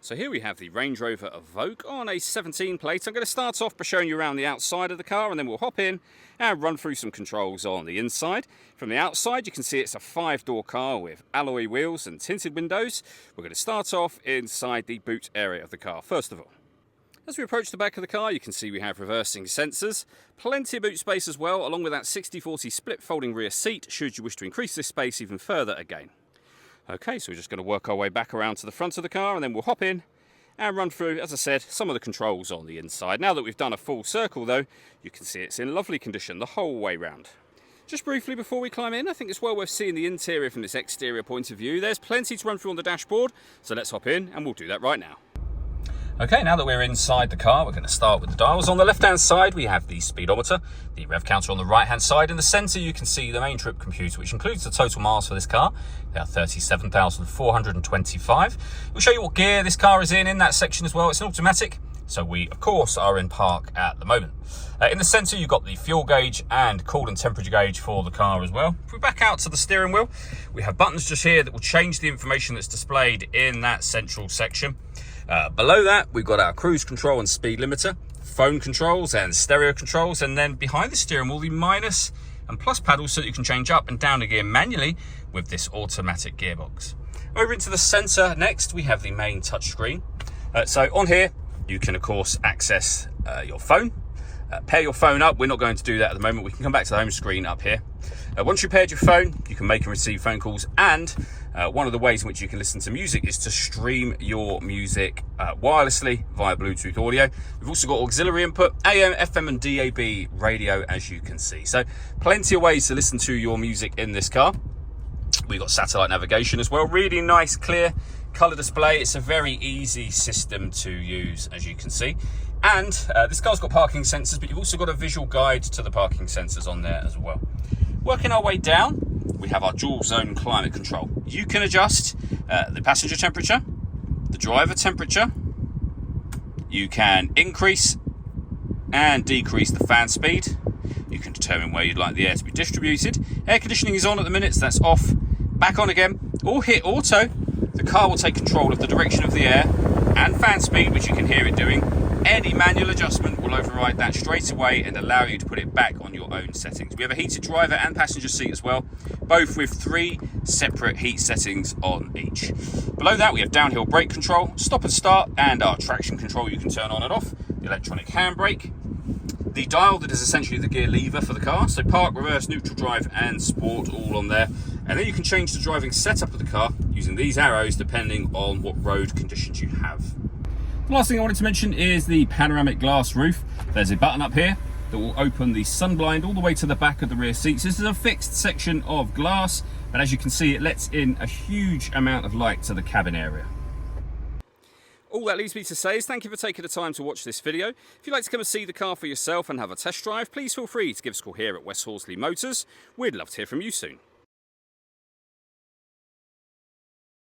So here we have the Range Rover Evoque on a 17 plate. I'm going to start off by showing you around the outside of the car, and then we'll hop in and run through some controls on the inside. From the outside you can see it's a 5-door car with alloy wheels and tinted windows. We're going to start off inside the boot area of the car first of all. As we approach the back of the car, you can see we have reversing sensors, plenty of boot space as well, along with that 60/40 split folding rear seat should you wish to increase this space even further again. Okay, so we're just going to work our way back around to the front of the car, and then we'll hop in and run through, as I said, some of the controls on the inside. Now that we've done a full circle though, you can see it's in lovely condition the whole way round. Just briefly before we climb in, I think it's well worth seeing the interior from this exterior point of view. There's plenty to run through on the dashboard, so let's hop in and we'll do that right now. Okay, now that we're inside the car, we're going to start with the dials. On the left-hand side, we have the speedometer, the rev counter on the right-hand side. In the centre, you can see the main trip computer, which includes the total miles for this car. They are 37,425. We'll show you what gear this car is in that section as well. It's an automatic, so we, of course, are in park at the moment. In the centre, you've got the fuel gauge and coolant temperature gauge for the car as well. If we back out to the steering wheel, we have buttons just here that will change the information that's displayed in that central section. Below that, we've got our cruise control and speed limiter, phone controls and stereo controls, and then behind the steering wheel, the minus and plus paddles so that you can change up and down a gear manually with this automatic gearbox. Over into the center next, we have the main touchscreen. So on here, you can of course access your phone. Pair your phone up. We're not going to do that at the moment. We can come back to the home screen up here. Once you've paired your phone, you can make and receive phone calls, and one of the ways in which you can listen to music is to stream your music wirelessly via Bluetooth audio. We've also got auxiliary input, AM, FM and DAB radio, as you can see. So plenty of ways to listen to your music in this car. We've got satellite navigation as well. Really nice, clear colour display. It's a very easy system to use, as you can see. And this car's got parking sensors, but you've also got a visual guide to the parking sensors on there as well. Working our way down, we have our dual zone climate control. You can adjust the passenger temperature, the driver temperature. You can increase and decrease the fan speed. You can determine where you'd like the air to be distributed. Air conditioning is on at the minute, so that's off. Back on again, or hit auto. The car will take control of the direction of the air and fan speed, which you can hear it doing. Any manual adjustment will override that straight away and allow you to put it back on your own settings. We have a heated driver and passenger seat as well, both with 3 separate heat settings on each. Below that, we have downhill brake control, stop and start, and our traction control you can turn on and off, the electronic handbrake, the dial that is essentially the gear lever for the car, so park, reverse, neutral drive and sport all on there. And then you can change the driving setup of the car using these arrows depending on what road conditions you have. The last thing I wanted to mention is the panoramic glass roof. There's a button up here that will open the sun blind all the way to the back of the rear seats. This is a fixed section of glass, but as you can see, it lets in a huge amount of light to the cabin area. All that leaves me to say is thank you for taking the time to watch this video. If you'd like to come and see the car for yourself and have a test drive, please feel free to give us a call here at West Horsley Motors. We'd love to hear from you soon.